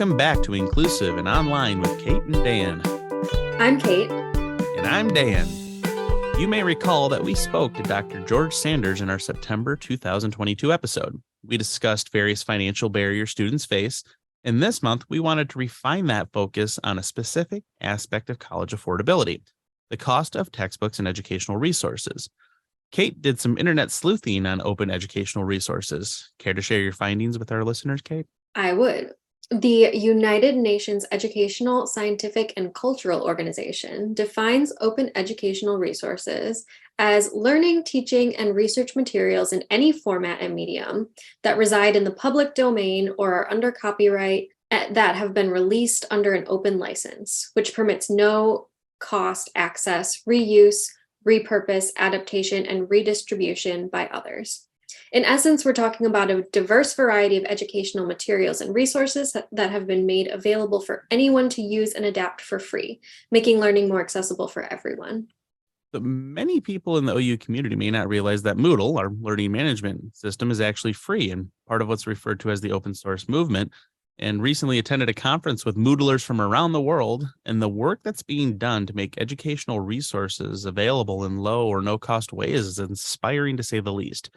Welcome back to Inclusive and Online with Kate and Dan. I'm Kate. And I'm Dan. You may recall that we spoke to Dr. George Sanders in our September 2022 episode. We discussed various financial barriers students face, and this month we wanted to refine that focus on a specific aspect of college affordability, the cost of textbooks and educational resources. Kate did some internet sleuthing on open educational resources. Care to share your findings with our listeners, Kate? I would. The United Nations Educational, Scientific, and Cultural Organization defines open educational resources as learning, teaching, and research materials in any format and medium that reside in the public domain or are under copyright that have been released under an open license, which permits no cost access, reuse, repurpose, adaptation, and redistribution by others. In essence, we're talking about a diverse variety of educational materials and resources that have been made available for anyone to use and adapt for free, making learning more accessible for everyone. But many people in the OU community may not realize that Moodle, our learning management system, is actually free and part of what's referred to as the open source movement. And recently attended a conference with Moodlers from around the world, and the work that's being done to make educational resources available in low or no cost ways is inspiring to say the least.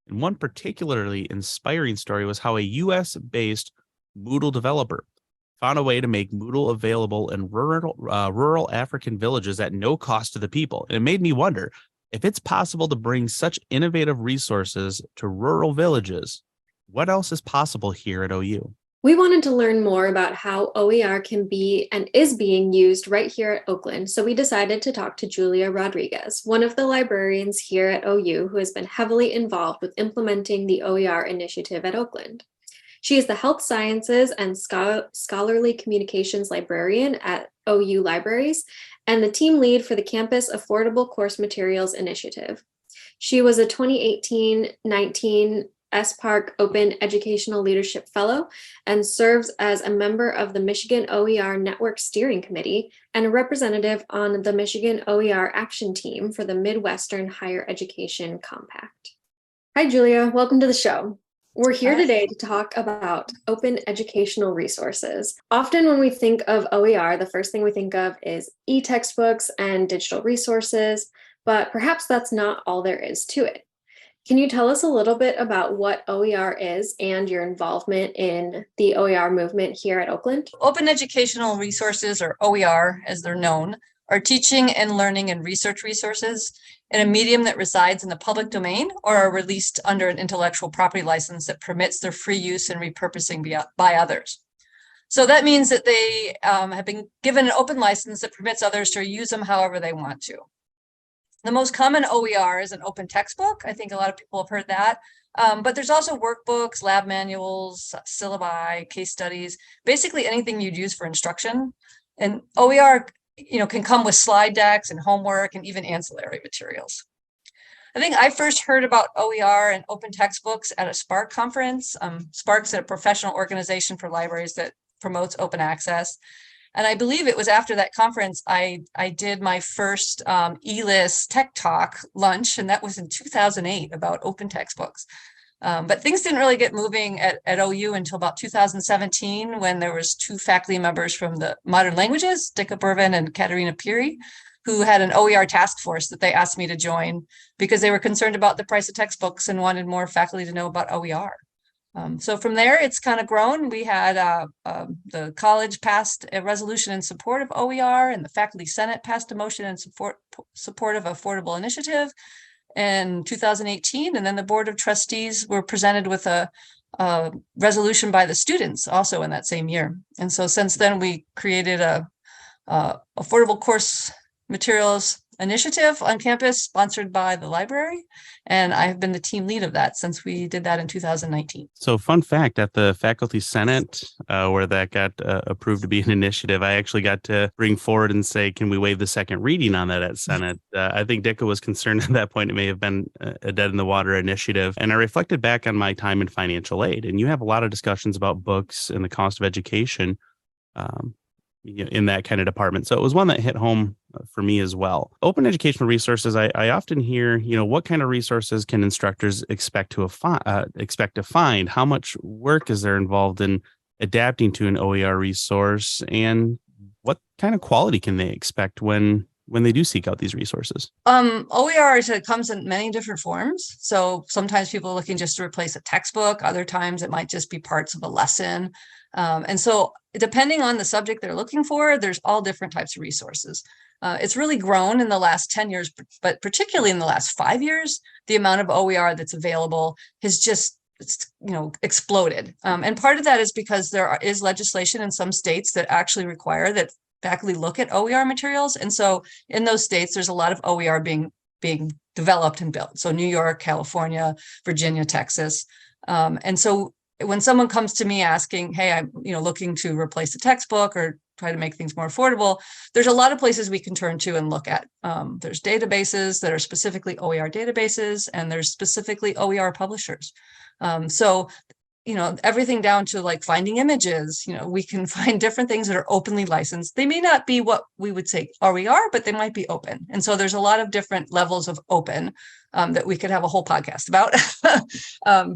And one particularly inspiring story was how a US-based Moodle developer found a way to make Moodle available in rural African villages at no cost to the people. And it made me wonder if it's possible to bring such innovative resources to rural villages. What else is possible here at OU? We wanted to learn more about how OER can be and is being used right here at Oakland, so we decided to talk to Julia Rodriguez, one of the librarians here at OU who has been heavily involved with implementing the OER initiative at Oakland. She is the Health Sciences and Scholarly Communications Librarian at OU Libraries and the team lead for the Campus Affordable Course Materials Initiative. She was a 2018-19 SPARC Open Educational Leadership Fellow and serves as a member of the Michigan OER Network Steering Committee and a representative on the Michigan OER Action Team for the Midwestern Higher Education Compact. Hi, Julia. Welcome to the show. We're here today to talk about open educational resources. Often when we think of OER, the first thing we think of is e-textbooks and digital resources, but perhaps that's not all there is to it. Can you tell us a little bit about what OER is and your involvement in the OER movement here at Oakland? Open educational resources, or OER as they're known, are teaching and learning and research resources in a medium that resides in the public domain or are released under an intellectual property license that permits their free use and repurposing by others. So that means that they have been given an open license that permits others to use them however they want to. The most common OER is an open textbook. I think a lot of people have heard that. But there's also workbooks, lab manuals, syllabi, case studies, basically anything you'd use for instruction. And OER, can come with slide decks and homework and even ancillary materials. I think I first heard about OER and open textbooks at a SPARC conference. SPARC's a professional organization for libraries that promotes open access. And I believe it was after that conference, I did my first ELIS Tech Talk lunch, and that was in 2008 about open textbooks. But things didn't really get moving at OU until about 2017, when there was two faculty members from the modern languages, Dicka Burvin and Katerina Piri, who had an OER task force that they asked me to join because they were concerned about the price of textbooks and wanted more faculty to know about OER. So from there, it's kind of grown. We had the college passed a resolution in support of OER, and the faculty senate passed a motion in support of Affordable Initiative in 2018. And then the board of trustees were presented with a resolution by the students also in that same year. And so since then, we created a Affordable Course Materials Initiative on campus sponsored by the library. And I've been the team lead of that since we did that in 2019. So fun fact, at the faculty senate, where that got approved to be an initiative, I actually got to bring forward and say, can we waive the second reading on that at Senate? I think Dicka was concerned at that point it may have been a dead in the water initiative. And I reflected back on my time in financial aid. And you have a lot of discussions about books and the cost of education in that kind of department. So it was one that hit home for me as well. Open educational resources, I often hear, what kind of resources can instructors expect to find? How much work is there involved in adapting to an OER resource, and what kind of quality can they expect when they do seek out these resources? OER it comes in many different forms. So sometimes people are looking just to replace a textbook. Other times it might just be parts of a lesson. And so depending on the subject they're looking for, there's all different types of resources. It's really grown in the last 10 years, but particularly in the last 5 years, the amount of OER that's available has just exploded. And part of that is because there is legislation in some states that actually require that faculty look at OER materials. And so in those states, there's a lot of OER being developed and built. So New York, California, Virginia, Texas. And so when someone comes to me asking, hey, I'm looking to replace a textbook or try to make things more affordable, there's a lot of places we can turn to and look at. There's databases that are specifically OER databases, and there's specifically OER publishers. So everything down to like finding images, we can find different things that are openly licensed. They may not be what we would say OER, but they might be open. And so there's a lot of different levels of open that we could have a whole podcast about.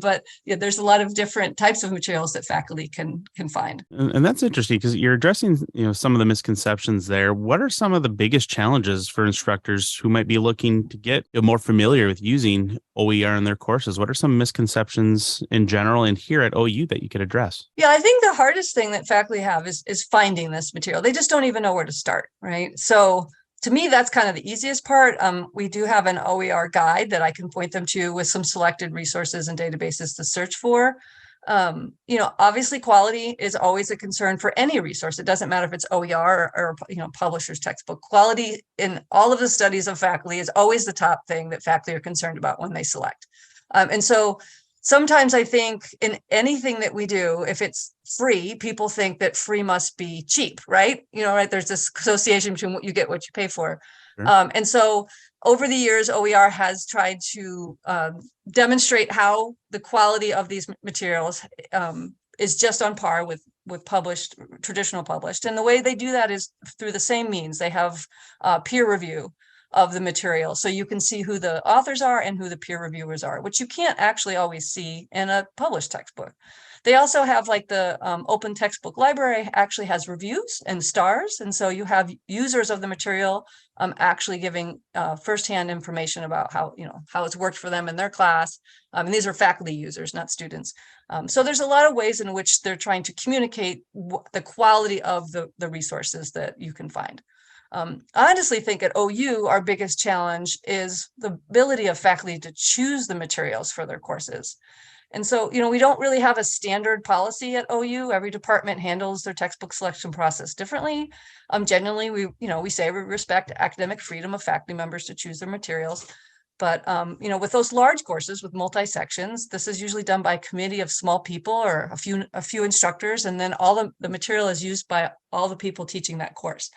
But yeah, there's a lot of different types of materials that faculty can find. And that's interesting because you're addressing, some of the misconceptions there. What are some of the biggest challenges for instructors who might be looking to get more familiar with using OER in their courses? What are some misconceptions in general and here at OU that you could address? Yeah, I think the hardest thing that faculty have is finding this material. They just don't even know where to start, right? So to me, that's kind of the easiest part. We do have an OER guide that I can point them to with some selected resources and databases to search for. Obviously quality is always a concern for any resource. It doesn't matter if it's OER or publisher's textbook. Quality in all of the studies of faculty is always the top thing that faculty are concerned about when they select. And so sometimes I think in anything that we do, if it's free, people think that free must be cheap, right? Right? There's this association between what you get, what you pay for. Sure. And so over the years, OER has tried to demonstrate how the quality of these materials is just on par with traditional published. And the way they do that is through the same means. They have peer review of the material. So you can see who the authors are and who the peer reviewers are, which you can't actually always see in a published textbook. They also have like the open textbook library actually has reviews and stars. And so you have users of the material actually giving firsthand information about how it's worked for them in their class. And these are faculty users, not students. So there's a lot of ways in which they're trying to communicate the quality of the resources that you can find. I honestly think at OU, our biggest challenge is the ability of faculty to choose the materials for their courses. And so, we don't really have a standard policy at OU. Every department handles their textbook selection process differently. Generally, we say we respect academic freedom of faculty members to choose their materials. But, with those large courses with multi-sections, this is usually done by a committee of small people or a few instructors, and then all the material is used by all the people teaching that course.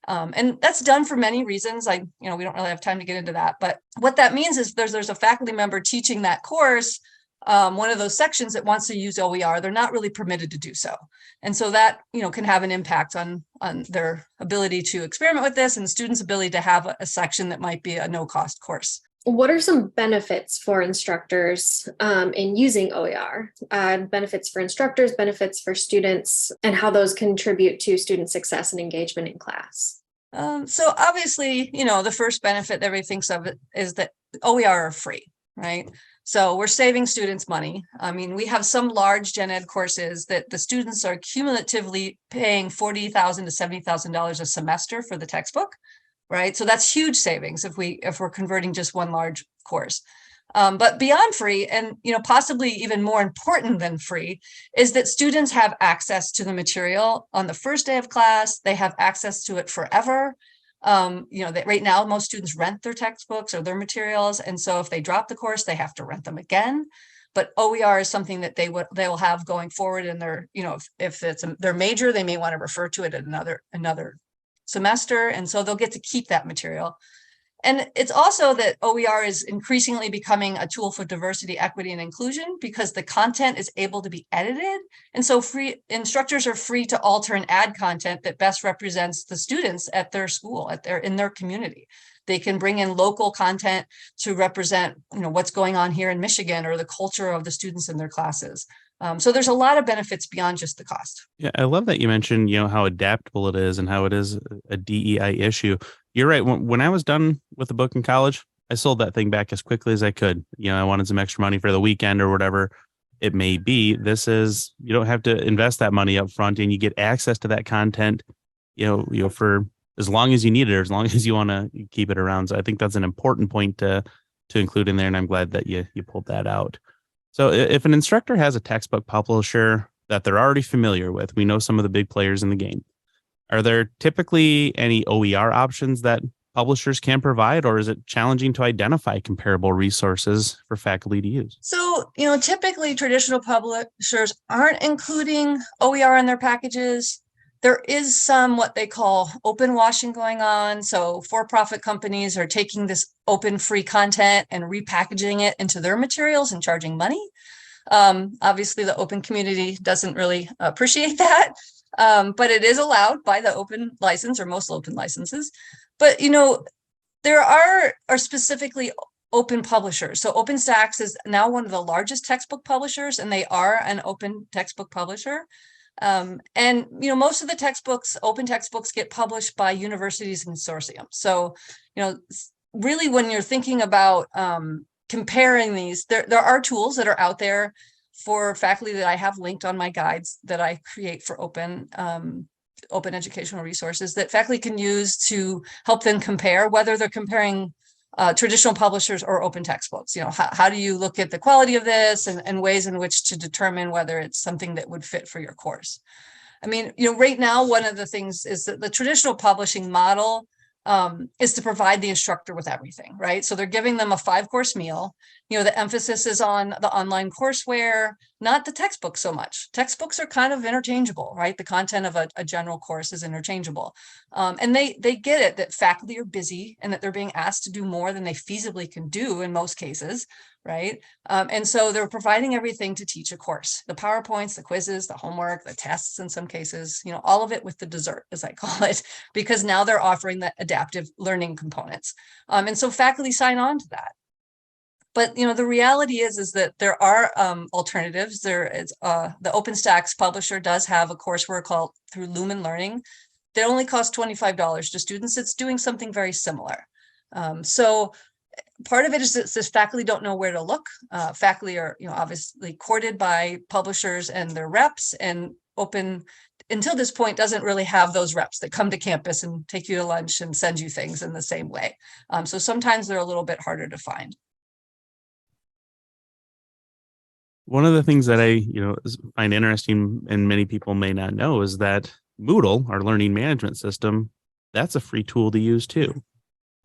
And that's done for many reasons. We don't really have time to get into that. But what that means is there's a faculty member teaching that course, one of those sections that wants to use OER, they're not really permitted to do so. And so that, can have an impact on their ability to experiment with this and the students' ability to have a section that might be a no-cost course. What are some benefits for instructors in using OER? Benefits for instructors, benefits for students, and how those contribute to student success and engagement in class? So obviously, the first benefit that everybody thinks of is that OER are free, right? So we're saving students money. I mean, we have some large gen ed courses that the students are cumulatively paying $40,000 to $70,000 a semester for the textbook, right? So that's huge savings if we're converting just one large course. But beyond free, and possibly even more important than free, is that students have access to the material on the first day of class. They have access to it forever. That right now most students rent their textbooks or their materials, and so if they drop the course, they have to rent them again. But OER is something that they will have going forward in their, if it's their major, they may want to refer to it at another semester, and so they'll get to keep that material. And it's also that OER is increasingly becoming a tool for diversity, equity, and inclusion because the content is able to be edited. And so instructors are free to alter and add content that best represents the students at their school, in their community. They can bring in local content to represent, what's going on here in Michigan or the culture of the students in their classes. So there's a lot of benefits beyond just the cost. Yeah, I love that you mentioned, how adaptable it is and how it is a DEI issue. You're right. When I was done with the book in college, I sold that thing back as quickly as I could. I wanted some extra money for the weekend or whatever it may be. You don't have to invest that money up front, and you get access to that content, for as long as you need it or as long as you want to keep it around. So I think that's an important point to include in there. And I'm glad that you pulled that out. So if an instructor has a textbook publisher that they're already familiar with, we know some of the big players in the game. Are there typically any OER options that publishers can provide, or is it challenging to identify comparable resources for faculty to use? So, typically traditional publishers aren't including OER in their packages. There is some what they call open washing going on. So for-profit companies are taking this open free content and repackaging it into their materials and charging money. Obviously, the open community doesn't really appreciate that, but it is allowed by the open license or most open licenses. But, there are specifically open publishers. So OpenStax is now one of the largest textbook publishers, and they are an open textbook publisher. And most of the open textbooks get published by universities and consortiums. So, really when you're thinking about comparing these, there are tools that are out there for faculty that I have linked on my guides that I create for open educational resources that faculty can use to help them compare whether they're comparing traditional publishers or open textbooks. How do you look at the quality of this and ways in which to determine whether it's something that would fit for your course? I mean, right now, one of the things is that the traditional publishing model is to provide the instructor with everything, right? So they're giving them a 5-course meal. The emphasis is on the online courseware, not the textbook so much. Textbooks are kind of interchangeable, right? The content of a general course is interchangeable. And they get it that faculty are busy and that they're being asked to do more than they feasibly can do in most cases, right? And so they're providing everything to teach a course, the PowerPoints, the quizzes, the homework, the tests in some cases, all of it with the dessert, as I call it, because now they're offering the adaptive learning components. And so faculty sign on to that. But the reality is that there are alternatives. There is the OpenStax publisher does have a courseware called through Lumen Learning that only costs $25 to students. It's doing something very similar. So part of it is that this faculty don't know where to look. Faculty are obviously courted by publishers and their reps, and Open until this point doesn't really have those reps that come to campus and take you to lunch and send you things in the same way. So sometimes they're a little bit harder to find. One of the things that I, find interesting and many people may not know is that Moodle, our learning management system, that's a free tool to use too.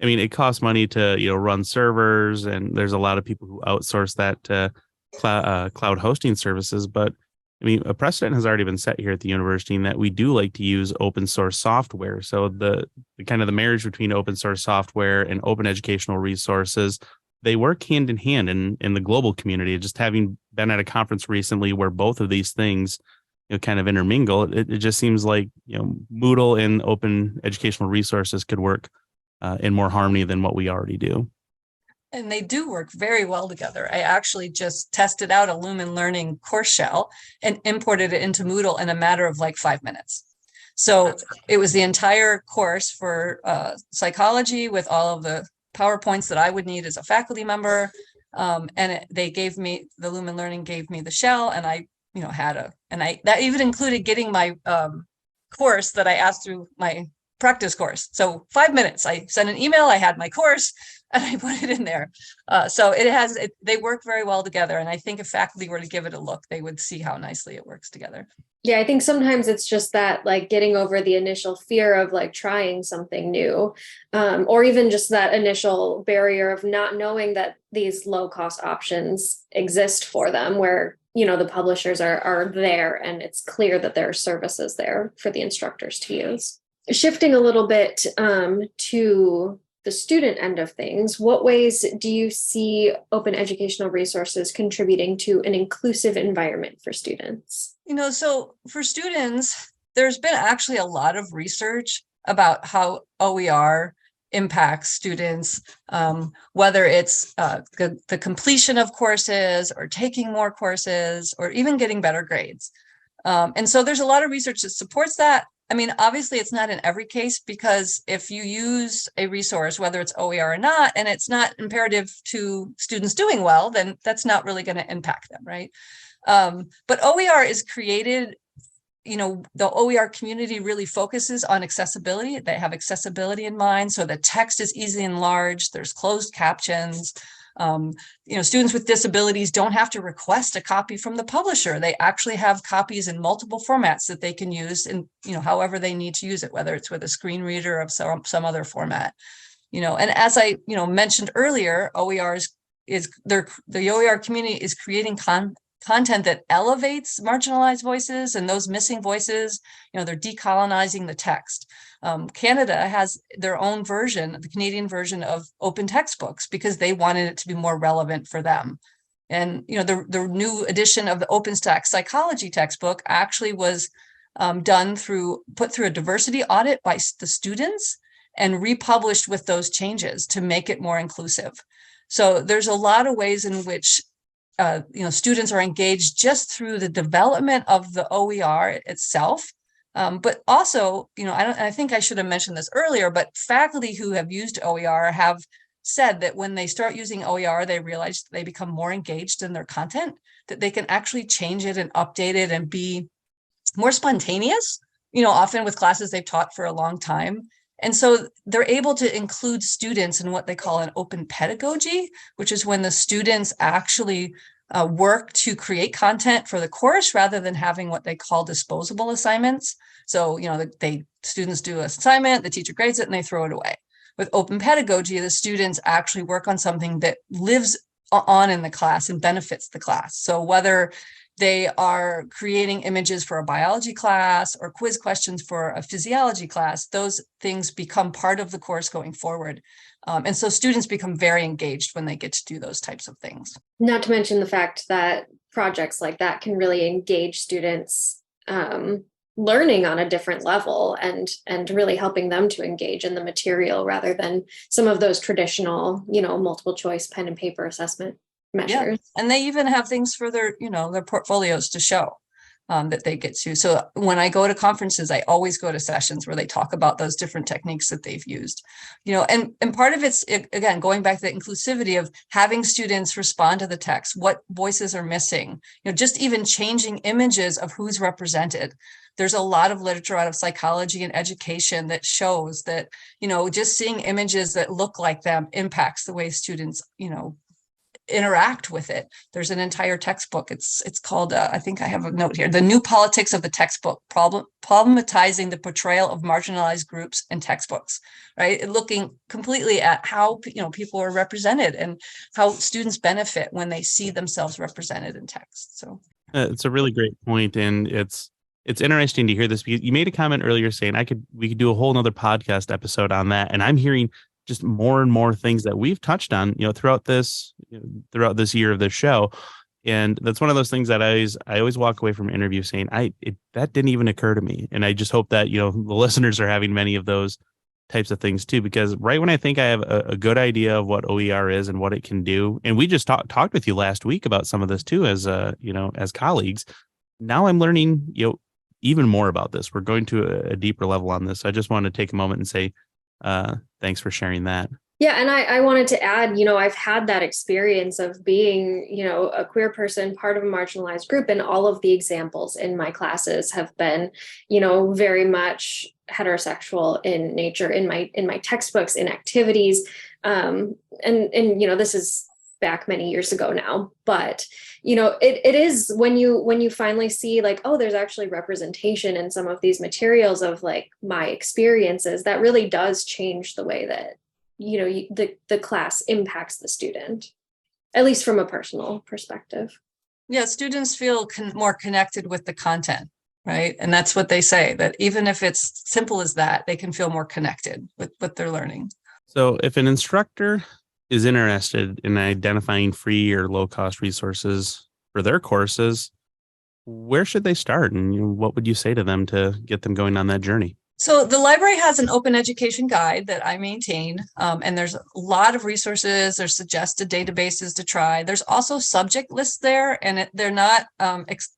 I mean, it costs money to, run servers, and there's a lot of people who outsource that to cloud hosting services. But I mean, a precedent has already been set here at the university in that we do like to use open source software. So the kind of the marriage between open source software and open educational resources, they work hand in hand in the global community. Just having been at a conference recently where both of these things, kind of intermingle, it just seems like, Moodle and open educational resources could work in more harmony than what we already do. And they do work very well together. I actually just tested out a Lumen Learning course shell and imported it into Moodle in a matter of like 5 minutes. So it was the entire course for psychology with all of the PowerPoints that I would need as a faculty member. They gave me, the Lumen Learning gave me the shell, and I, that even included getting my course that I asked through my practice course. So 5 minutes, I sent an email, I had my course, and I put it in there. So they work very well together. And I think if faculty were to give it a look, they would see how nicely it works together. Yeah, I think sometimes it's just that like getting over the initial fear of like trying something new, or even just that initial barrier of not knowing that these low cost options exist for them, where, the publishers are there and it's clear that there are services there for the instructors to use. Shifting a little bit to the student end of things, what ways do you see open educational resources contributing to an inclusive environment for students? So for students, there's been actually a lot of research about how OER impacts students, whether it's the completion of courses or taking more courses or even getting better grades. And so there's a lot of research that supports that. I mean, obviously, it's not in every case, because if you use a resource, whether it's OER or not, and it's not imperative to students doing well, then that's not really going to impact them, right? But OER is created, the OER community really focuses on accessibility. They have accessibility in mind. So the text is easily enlarged. There's closed captions. Students with disabilities don't have to request a copy from the publisher. They actually have copies in multiple formats that they can use in, however they need to use it, whether it's with a screen reader of some other format. And as I, mentioned earlier, the OER community is creating content that elevates marginalized voices and those missing voices. They're decolonizing the text. Canada has their own version, the Canadian version of open textbooks, because they wanted it to be more relevant for them. And the new edition of the OpenStack psychology textbook actually was put through a diversity audit by the students and republished with those changes to make it more inclusive. So there's a lot of ways in which students are engaged just through the development of the OER itself. But also, I think I should have mentioned this earlier, but faculty who have used OER have said that when they start using OER, they realize they become more engaged in their content, that they can actually change it and update it and be more spontaneous, often with classes they've taught for a long time. And so they're able to include students in what they call an open pedagogy, which is when the students actually work to create content for the course rather than having what they call disposable assignments. So, students do an assignment, the teacher grades it, and they throw it away. With open pedagogy, the students actually work on something that lives on in the class and benefits the class. So whether they are creating images for a biology class or quiz questions for a physiology class, those things become part of the course going forward. And so students become very engaged when they get to do those types of things. Not to mention the fact that projects like that can really engage students learning on a different level and really helping them to engage in the material rather than some of those traditional, multiple choice pen and paper assessment measures. Yeah. And they even have things for their portfolios to show that they get to. So when I go to conferences, I always go to sessions where they talk about those different techniques that they've used, and part of it's, again, going back to the inclusivity of having students respond to the text, what voices are missing, just even changing images of who's represented. There's a lot of literature out of psychology and education that shows that, just seeing images that look like them impacts the way students, interact with it. There's an entire textbook. It's called, I think I have a note here, The New Politics of the Textbook, Problematizing the Portrayal of Marginalized Groups in Textbooks, right? Looking completely at how, people are represented and how students benefit when they see themselves represented in text. So it's a really great point. And it's interesting to hear this because you made a comment earlier saying we could do a whole nother podcast episode on that. And I'm hearing just more and more things that we've touched on, throughout this year of the show. And that's one of those things that I always walk away from an interview saying, that didn't even occur to me. And I just hope that, the listeners are having many of those types of things too, because right when I think I have a good idea of what OER is and what it can do, and we just talked with you last week about some of this too, as as colleagues, now I'm learning, even more about this. We're going to a deeper level on this. So I just want to take a moment and say, thanks for sharing that. Yeah. And I wanted to add, I've had that experience of being, a queer person, part of a marginalized group, and all of the examples in my classes have been, very much heterosexual in nature in my textbooks, in activities. And this is back many years ago now, but it is when you finally see like, oh, there's actually representation in some of these materials of like my experiences, that really does change the way that the class impacts the student, at least from a personal perspective. Yeah, students feel more connected with the content, right? And that's what they say, that even if it's simple as that, they can feel more connected with what they're learning. So if an instructor is interested in identifying free or low-cost resources for their courses, where should they start? And what would you say to them to get them going on that journey? So the library has an open education guide that I maintain, and there's a lot of resources. There's suggested databases to try. There's also subject lists there, and they're not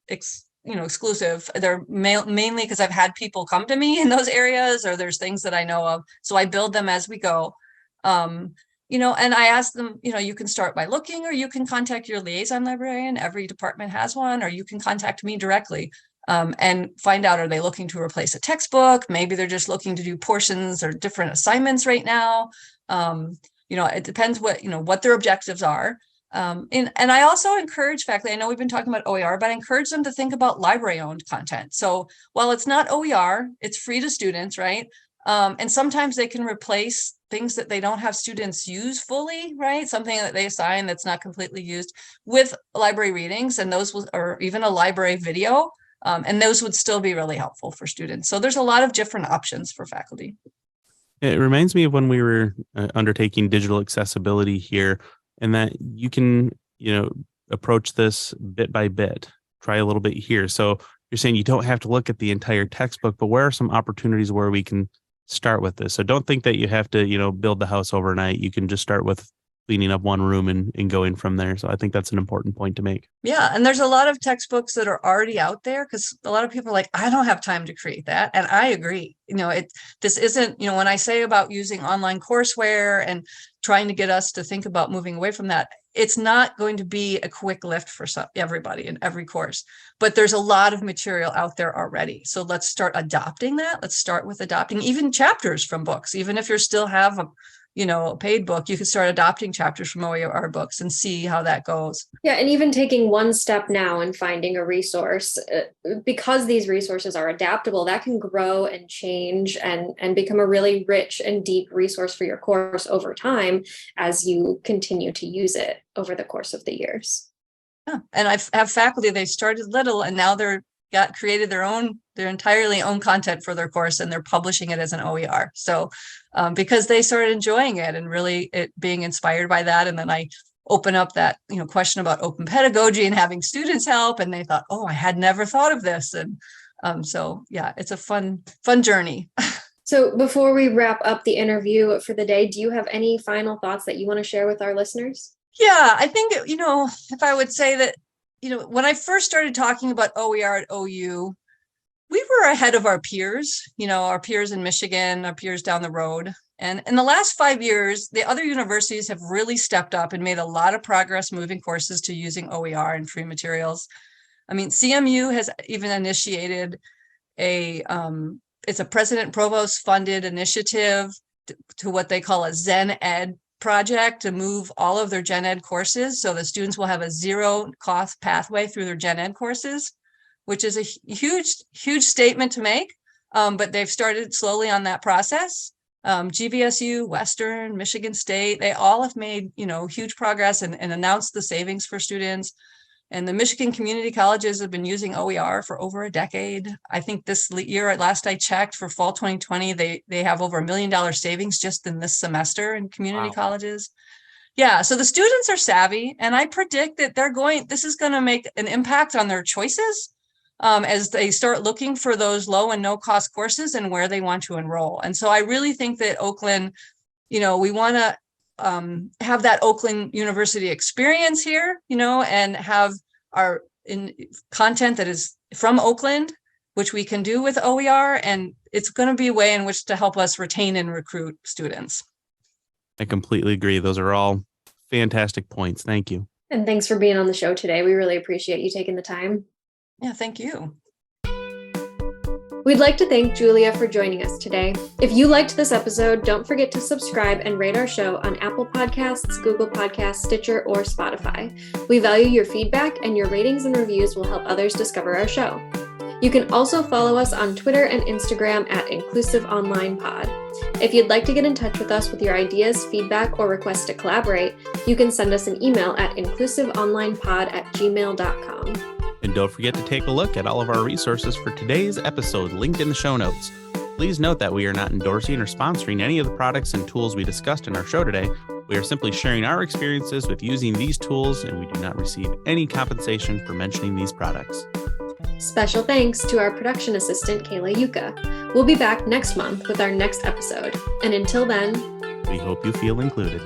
exclusive. They're mainly because I've had people come to me in those areas, or there's things that I know of. So I build them as we go. And I ask them, you can start by looking, or you can contact your liaison librarian. Every department has one, or you can contact me directly. And find out, are they looking to replace a textbook? Maybe they're just looking to do portions or different assignments right now. It depends what their objectives are. And I also encourage faculty, I know we've been talking about OER, but I encourage them to think about library owned content. So while it's not OER, it's free to students, right? And sometimes they can replace things that they don't have students use fully, right? Something that they assign that's not completely used with library readings, and or even a library video. And those would still be really helpful for students. So there's a lot of different options for faculty. It reminds me of when we were undertaking digital accessibility here, and that you can, approach this bit by bit, try a little bit here. So you're saying you don't have to look at the entire textbook, but where are some opportunities where we can start with this? So don't think that you have to, build the house overnight. You can just start with cleaning up one room and going from there. So I think that's an important point to make. Yeah. And there's a lot of textbooks that are already out there, because a lot of people are like, I don't have time to create that. And I agree. This isn't, when I say about using online courseware and trying to get us to think about moving away from that, it's not going to be a quick lift for everybody in every course, but there's a lot of material out there already. So let's start adopting that. Let's start with adopting even chapters from books. Even if you still have a paid book, you can start adopting chapters from OER books and see how that goes. Yeah, and even taking one step now and finding a resource, because these resources are adaptable, that can grow and change and become a really rich and deep resource for your course over time as you continue to use it over the course of the years. Yeah. And I have faculty, they started little and now created their entirely own content for their course, and they're publishing it as an OER. So because they started enjoying it and really it being inspired by that. And then I open up that, question about open pedagogy and having students help. And they thought, oh, I had never thought of this. And so, yeah, it's a fun journey. So before we wrap up the interview for the day, do you have any final thoughts that you want to share with our listeners? Yeah, I think, if I would say that, when I first started talking about OER at OU, we were ahead of our peers, our peers in Michigan, our peers down the road. And in the last 5 years, the other universities have really stepped up and made a lot of progress moving courses to using OER and free materials. I mean, CMU has even initiated it's a President Provost funded initiative to what they call a Zen Ed project to move all of their gen ed courses. So the students will have a zero cost pathway through their gen ed courses, which is a huge statement to make. But they've started slowly on that process. GVSU, Western, Michigan State, they all have made, huge progress and announced the savings for students. And the Michigan community colleges have been using OER for over a decade. I think this year, at last I checked, for fall 2020, they have over $1 million savings just in this semester in community colleges. Yeah, so the students are savvy, and I predict that this is going to make an impact on their choices as they start looking for those low and no cost courses and where they want to enroll. And so I really think that Oakland, we want to have that Oakland University experience here, and have our content that is from Oakland, which we can do with OER, and it's going to be a way in which to help us retain and recruit students. I completely agree. Those are all fantastic points. Thank you. And thanks for being on the show today. We really appreciate you taking the time. Yeah, thank you. We'd like to thank Julia for joining us today. If you liked this episode, don't forget to subscribe and rate our show on Apple Podcasts, Google Podcasts, Stitcher, or Spotify. We value your feedback, and your ratings and reviews will help others discover our show. You can also follow us on Twitter and Instagram at InclusiveOnlinePod. If you'd like to get in touch with us with your ideas, feedback, or requests to collaborate, you can send us an email at inclusiveonlinepod@gmail.com. And don't forget to take a look at all of our resources for today's episode linked in the show notes. Please note that we are not endorsing or sponsoring any of the products and tools we discussed in our show today. We are simply sharing our experiences with using these tools, and we do not receive any compensation for mentioning these products. Special thanks to our production assistant, Kayla Yuka. We'll be back next month with our next episode. And until then, We hope you feel included.